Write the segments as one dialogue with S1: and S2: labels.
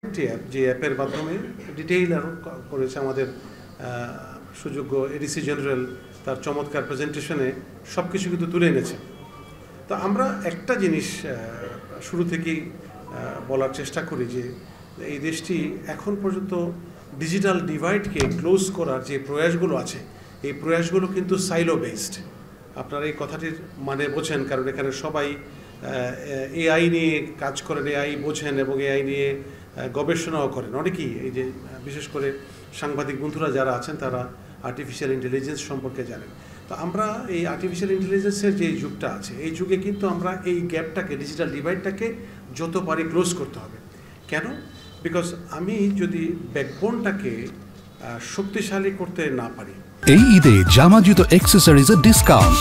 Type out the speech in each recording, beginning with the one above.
S1: একটি অ্যাপ, যে অ্যাপের মাধ্যমে ডিটেইল আরও করেছে আমাদের সুযোগ্য এডিসি জেনারেল তার চমৎকার প্রেজেন্টেশনে সব কিছু কিন্তু তুলে এনেছে। তো আমরা একটা জিনিস শুরু থেকেই বলার চেষ্টা করি যে এই দেশটি এখন পর্যন্ত ডিজিটাল ডিভাইডকে ক্লোজ করার যে প্রয়াসগুলো আছে, এই প্রয়াসগুলো কিন্তু সাইলো বেসড। আপনারা এই কথাটির মানে বোঝেন, কারণ এখানে সবাই এআই নিয়ে কাজ করেন, এআই বোঝেন এবং এআই নিয়ে গবেষণাও করেন অনেকেই। এই যে বিশেষ করে সাংবাদিক বন্ধুরা যারা আছেন তারা আর্টিফিশিয়াল ইন্টেলিজেন্স সম্পর্কে জানেন। তো আমরা এই আর্টিফিশিয়াল ইন্টেলিজেন্সের যে যুগটা আছে, এই যুগে কিন্তু আমরা এই গ্যাপটাকে, ডিজিটাল ডিভাইডটাকে যত পারি ক্লোজ করতে হবে। কেন? বিকজ আমি যদি ব্যাকবোনটাকে শক্তিশালী করতে না পারি।
S2: এই ঈদে জামা জুতো অ্যাক্সেসরিজের ডিসকাউন্ট,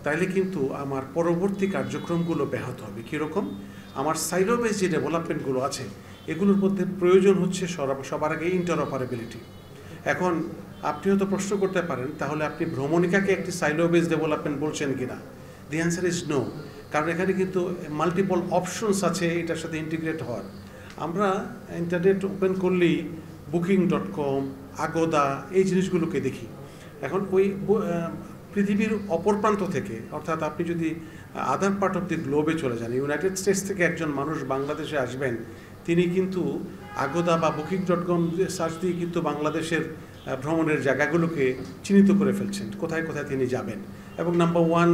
S1: তাইলে কিন্তু আমার পরবর্তী কার্যক্রমগুলো ব্যাহত হবে। কীরকম? আমার সাইলো বেস যে ডেভেলপমেন্টগুলো আছে, এগুলোর মধ্যে প্রয়োজন হচ্ছে সবার আগে ইন্টারঅপারেবিলিটি। এখন আপনি হয়তো প্রশ্ন করতে পারেন, তাহলে আপনি ভ্রমণিকাকে একটি সাইলো বেস ডেভেলপমেন্ট বলছেন কিনা? দি অ্যান্সার ইজ নো, কারণ এখানে কিন্তু মাল্টিপল অপশনস আছে এটার সাথে ইন্টিগ্রেট হওয়ার। আমরা ইন্টারনেট ওপেন করলেই বুকিং.com, আগোদা, এই জিনিসগুলোকে দেখি। এখন ওই পৃথিবীর অপর প্রান্ত থেকে, অর্থাৎ আপনি যদি আদার পার্ট অফ দি গ্লোবে চলে যান, ইউনাইটেড স্টেটস থেকে একজন মানুষ বাংলাদেশে আসবেন, তিনি কিন্তু আগোদা বা বুকিং.com সার্চ দিয়ে কিন্তু বাংলাদেশের ভ্রমণের জায়গাগুলোকে চিহ্নিত করে ফেলছেন, কোথায় কোথায় তিনি যাবেন। এবং নাম্বার 1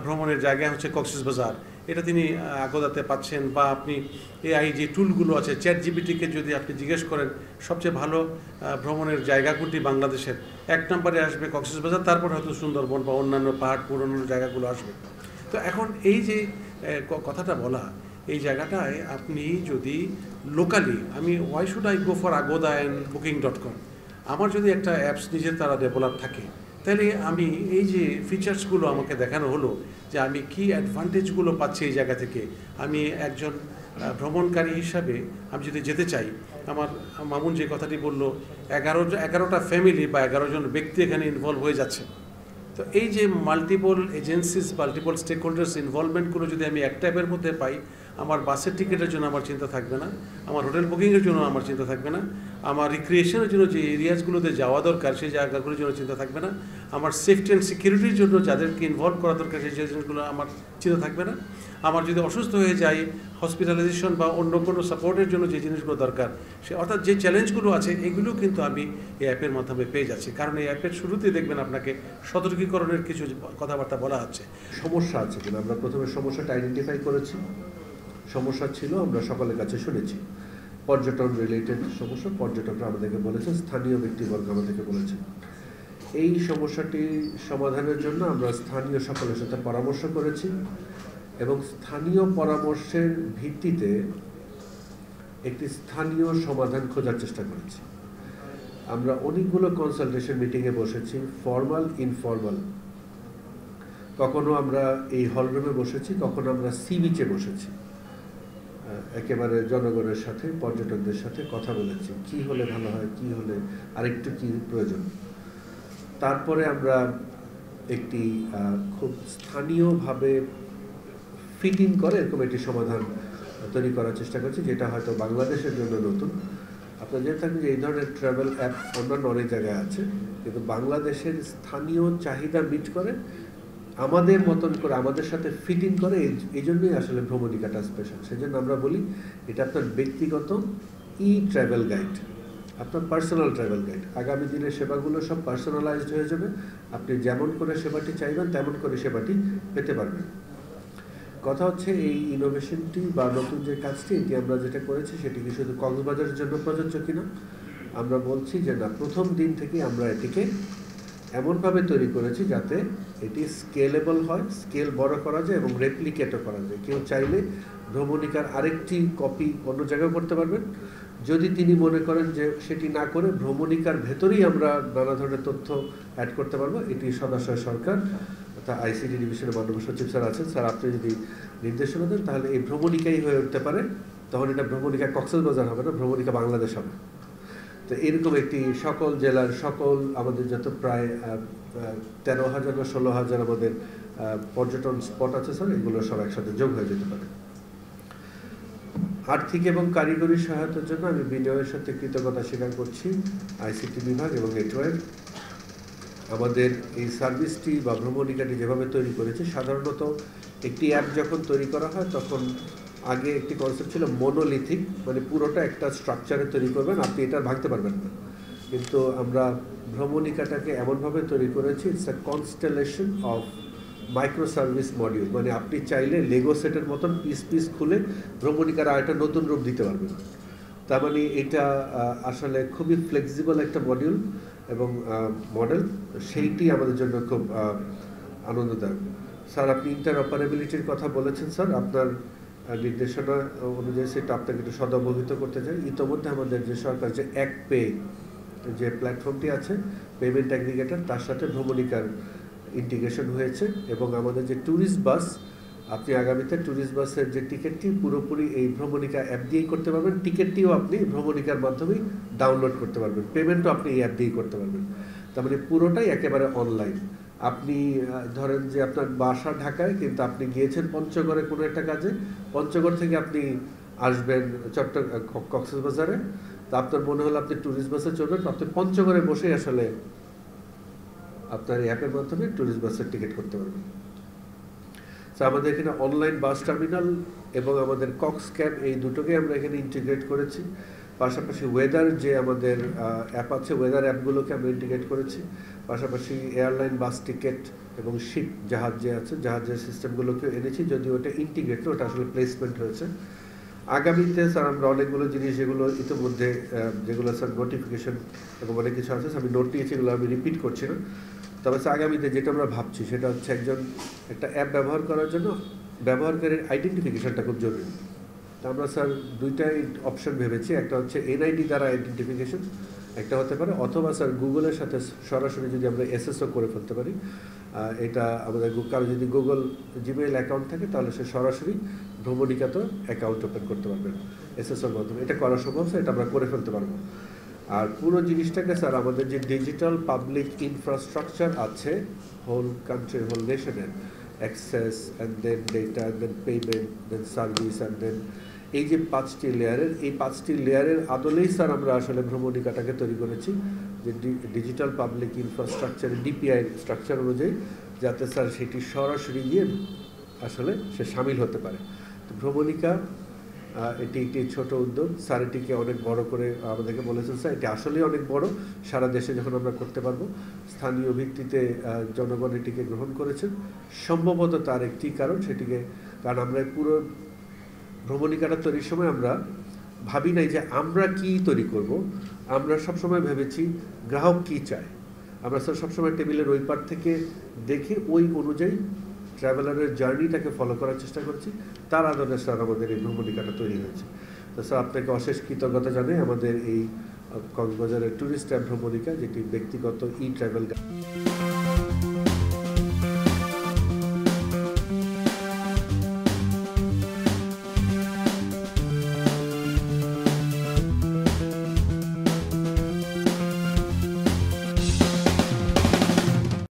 S1: ভ্রমণের জায়গা হচ্ছে কক্সবাজার, এটা তিনি আগোদাতে পাচ্ছেন। বা আপনি এআই যে টুলগুলো আছে, চ্যাটজিপিটিকে যদি আপনি জিজ্ঞেস করেন সবচেয়ে ভালো ভ্রমণের জায়গাগুলি বাংলাদেশের, 1 নম্বরে আসবে কক্সবাজার, তারপর হয়তো সুন্দরবন বা অন্যান্য পাহাড় পুরনো জায়গাগুলো আসবে। তো এখন এই যে কথাটা বলা, এই জায়গাটায় আপনি যদি লোকালি, আমি why should I go for Agoda and booking com, আমার যদি একটা অ্যাপস নিজের তারা ডেভেলপ থাকে, তাহলে আমি এই যে ফিচার্সগুলো আমাকে দেখানো হলো, যে আমি কি অ্যাডভান্টেজগুলো পাচ্ছি এই জায়গা থেকে, আমি একজন ভ্রমণকারী হিসাবে আমি যদি যেতে চাই, আমার মামুন যে কথাটি বলল, 11টা ফ্যামিলি বা 11 জন ব্যক্তি এখানে ইনভলভ হয়ে যাচ্ছে। তো এই যে multiple agencies, multiple stakeholders ইনভলভমেন্টগুলো যদি আমি একটা অ্যাপের মধ্যে পাই, আমার বাসের টিকিটের জন্য আমার চিন্তা থাকবে না, আমার হোটেল বুকিংয়ের জন্য আমার চিন্তা থাকবে না, আমার রিক্রিয়েশনের জন্য যে এরিয়াসগুলোতে যাওয়া দরকার সেই জায়গাগুলোর জন্য চিন্তা থাকবে না, আমার সেফটি অ্যান্ড সিকিউরিটির জন্য যাদেরকে ইনভলভ করা দরকার সেই জিনিসগুলো আমার চিন্তা থাকবে না, আমার যদি অসুস্থ হয়ে যাই হসপিটালাইজেশন বা অন্য কোনো সাপোর্টের জন্য যে জিনিসগুলো দরকার, সে অর্থাৎ যে চ্যালেঞ্জগুলো আছে এগুলো কিন্তু আমি এই অ্যাপের মাধ্যমে পেয়ে যাচ্ছি। কারণ এই অ্যাপের শুরুতে দেখবেন আপনাকে সতর্কীকরণের কিছু কথাবার্তা বলা আছে।
S3: সমস্যা আছে কিনা আমরা প্রথমে সমস্যাটা আইডেন্টিফাই করেছি। সমস্যা ছিল, আমরা সকলের কাছে শুনেছি, পর্যটন রিলেটেড সমস্যা। পর্যটকরা আমাদেরকে বলেছে, স্থানীয় ব্যক্তিবর্গ আমাদেরকে বলেছে। এই সমস্যাটি সমাধানের জন্য আমরা স্থানীয় সকলের সাথে পরামর্শ করেছি এবং স্থানীয় পরামর্শের ভিত্তিতে একটি স্থানীয় সমাধান খোঁজার চেষ্টা করেছি। আমরা অনেকগুলো কনসালটেশন মিটিংয়ে বসেছি, ফর্মাল ইনফর্মাল। কখনো আমরা এই হলরুমে বসেছি, কখনো আমরা সি বিচে বসেছি, একেবারে জনগণের সাথে, পর্যটকদের সাথে কথা বলেছি, কি হলে ভালো হয়, কি হলে আরেকটু কি প্রয়োজন। তারপরে আমরা একটি খুব স্থানীয়ভাবে ফিট ইন করে এরকম একটি সমাধান তৈরি করার চেষ্টা করছি, যেটা হয়তো বাংলাদেশের জন্য নতুন। আপনারা জেনে থাকবেন যে এই ধরনের ট্রাভেল অ্যাপ অন্যান্য অনেক জায়গায় আছে, কিন্তু বাংলাদেশের স্থানীয় চাহিদা মিট করে, আমাদের মতন করে, আমাদের সাথে ফিট ইন করে। এই জন্যই আসলে ভ্রমণিকাটা স্পেশাল। সেই জন্য আমরা বলি এটা আপনার ব্যক্তিগত ট্রাভেল গাইড, আপনার পার্সোনাল ট্রাভেল গাইড। আগামী দিনে সেবাগুলো সব পার্সোনালাইজড হয়ে যাবে, আপনি যেমন করে সেবাটি চাইবেন তেমন করে সেবাটি পেতে পারবেন। কথা হচ্ছে এই ইনোভেশনটি বা নতুন যে কাজটি, এটি আমরা যেটা করেছি সেটি কি শুধু কক্সবাজারের জন্য প্রযোজ্য কিনা? আমরা বলছি যে না, প্রথম দিন থেকে আমরা এটিকে এমনভাবে তৈরি করেছি যাতে এটি স্কেলেবল হয়, স্কেল বড় করা যায় এবং রেপ্লিকেটও করা যায়। কেউ চাইলে ভ্রমণিকার আরেকটি কপি অন্য জায়গায় করতে পারবেন। যদি তিনি মনে করেন যে সেটি না করে ভ্রমণিকার ভেতরেই আমরা নানা ধরনের তথ্য অ্যাড করতে পারবো, এটি সদাশয় সরকার অর্থাৎ আইসিটি ডিভিশনের মাননীয় সচিব স্যার আছেন, স্যার আপনি যদি নির্দেশনা দেন তাহলে এই ভ্রমণিকাই হয়ে উঠতে পারে। তখন এটা ভ্রমণিকা কক্সবাজার হবে না, ভ্রমণিকা বাংলাদেশ হবে। তো এরকম একটি সকল জেলার সকল আমাদের যত প্রায় 13,000 বা 16,000 আমাদের পর্যটন স্পট আছে স্যার, এগুলো সব একসাথে যোগ হয়ে যেতে পারে। আর্থিক এবং কারিগরি সহায়তার জন্য আমি বিনয়ের সাথে কৃতজ্ঞতা স্বীকার করছি আইসিটি বিভাগ এবং নেটওয়ার্ক। আমাদের এই সার্ভিসটি বা ভ্রমণিকাটি যেভাবে তৈরি করেছে, সাধারণত একটি অ্যাপ যখন তৈরি করা হয় তখন আগে একটি কনসেপ্ট ছিল মনোলিথিক, মানে পুরোটা একটা স্ট্রাকচারে তৈরি করবেন, আপনি এটা ভাঙতে পারবেন না। কিন্তু আমরা ভ্রমণিকাটাকে এমনভাবে তৈরি করেছি, it's a constellation of micro service module, মানে আপনি চাইলে লেগো সেটের মতন পিস পিস খুলে ভ্রমণিকার আরেকটা নতুন রূপ দিতে পারবেন। তার মানে এটা আসলে খুবই ফ্লেক্সিবল একটা মডিউল এবং মডেল, সেইটি আমাদের জন্য খুব আনন্দদায়ক। স্যার, আপনি ইন্টারঅপারেবিলিটির কথা বলেছেন। স্যার, আপনার নির্দেশনা অনুযায়ী সেটা আপনাকে একটু সদবহিত করতে চাই। ইতোমধ্যে আমাদের যে সরকার যে এক পে যে প্ল্যাটফর্মটি আছে, পেমেন্ট অ্যাগ্রিগেটর, তার সাথে ভ্রমণিকার ইন্টিগ্রেশন হয়েছে এবং আমাদের যে ট্যুরিস্ট বাস, আপনি আগামীতে ট্যুরিস্ট বাসের যে টিকিটটি পুরোপুরি এই ভ্রমণিকা অ্যাপ দিয়েই করতে পারবেন। টিকিটটিও আপনি ভ্রমণিকার মাধ্যমেই ডাউনলোড করতে পারবেন, পেমেন্টও আপনি এই অ্যাপ দিয়েই করতে পারবেন। তার মানে পুরোটাই একেবারে অনলাইন। আপনি ধরেন যে আপনার বাসা ঢাকায়, কিন্তু আপনি গিয়েছেন পঞ্চগড়ে কোনো একটা কাজে, পঞ্চগড় থেকে আপনি আসবেন কক্সবাজারে, তা আপনার মনে হলো আপনি ট্যুরিস্ট বাসে চড়বেন, আপনি পঞ্চগড়ে বসেই আসলে আপনার এই অ্যাপের মাধ্যমে ট্যুরিস্ট বাসের টিকিট করতে পারবেন। তো আমাদের এখানে অনলাইন বাস টার্মিনাল এবং আমাদের কক্স ক্যাব, এই দুটোকে আমরা এখানে ইন্টিগ্রেট করেছি। পাশাপাশি ওয়েদার যে আমাদের অ্যাপ আছে, ওয়েদার অ্যাপগুলোকে আমরা ইন্টিগ্রেট করেছি। পাশাপাশি এয়ারলাইন, বাস টিকিট এবং শিপ, জাহাজ যে আছে, জাহাজের সিস্টেমগুলোকে এনেছি, যদিও ওটা ইন্টিগ্রেট, ওটা আসলে প্লেসমেন্ট হয়েছে। আগামীতে স্যার আমরা অনেকগুলো জিনিস, যেগুলো ইতিমধ্যে যেগুলো স্যার নোটিফিকেশন এবং অনেক কিছু আছে, আমি নোট নিয়েছি, এগুলো আমি রিপিট করছি না। তবে আগামীতে যেটা আমরা ভাবছি সেটা হচ্ছে একটা অ্যাপ ব্যবহার করার জন্য ব্যবহারকারীর আইডেন্টিফিকেশনটা খুব জরুরি। তো আমরা স্যার দুইটাই অপশন ভেবেছি, একটা হচ্ছে এনআইডি দ্বারা আইডেন্টিফিকেশন, একটা হতে পারে, অথবা স্যার গুগলের সাথে সরাসরি যদি আমরা এসএসও করে ফেলতে পারি। এটা আমাদের কারো যদি গুগল জিমেইল অ্যাকাউন্ট থাকে, তাহলে সে সরাসরি ভ্রমণিকাতে অ্যাকাউন্ট ওপেন করতে পারবেন এসএসওর মাধ্যমে। এটা করা সম্ভব, এটা আমরা করে ফেলতে পারবো। আর পুরো জিনিসটাকে স্যার আমাদের যে ডিজিটাল পাবলিক ইনফ্রাস্ট্রাকচার আছে হোল কান্ট্রি, হোল নেশনের, access and then data and then payment, then service and then, এই যে 5টি লেয়ারের, এই 5টি লেয়ারের আদলেই স্যার আমরা আসলে ভ্রমণিকাটাকে তৈরি করেছি, যে digital public infrastructure DPI structure অনুযায়ী, যাতে স্যার সেটি সরাসরি গিয়ে আসলে সে সামিল হতে পারে। তো ভ্রমণিকা এটি একটি ছোট উদ্যোগ, স্যার এটিকে অনেক বড় করে আমাদেরকে বলেছেন। স্যার, এটি আসলেই অনেক বড়, সারা দেশে যখন আমরা করতে পারবো, স্থানীয় ভিত্তিতে জনগণ এটিকে গ্রহণ করেছেন। সম্ভবত তার একটি কারণ, কারণ আমরা পুরো ভ্রমণিকাটা তৈরির সময় আমরা ভাবি নাই যে আমরা কি তৈরি করব, আমরা সবসময় ভেবেছি গ্রাহক কি চায়। আমরা স্যার সবসময় টেবিলের ওই পার থেকে দেখে ওই অনুযায়ী ট্রাভেলারের জার্নিটাকে ফলো করার চেষ্টা করছি, তার আদলে স্যার আমাদের এই ভ্রমণিকাটা তৈরি হয়েছে। তো স্যার, আপনাকে অশেষ কৃতজ্ঞতা জানাই আমাদের এই কক্সবাজারের ট্যুরিস্ট অ্যাপ ভ্রমণিকা, যেটি ব্যক্তিগত ই ট্রাভেল।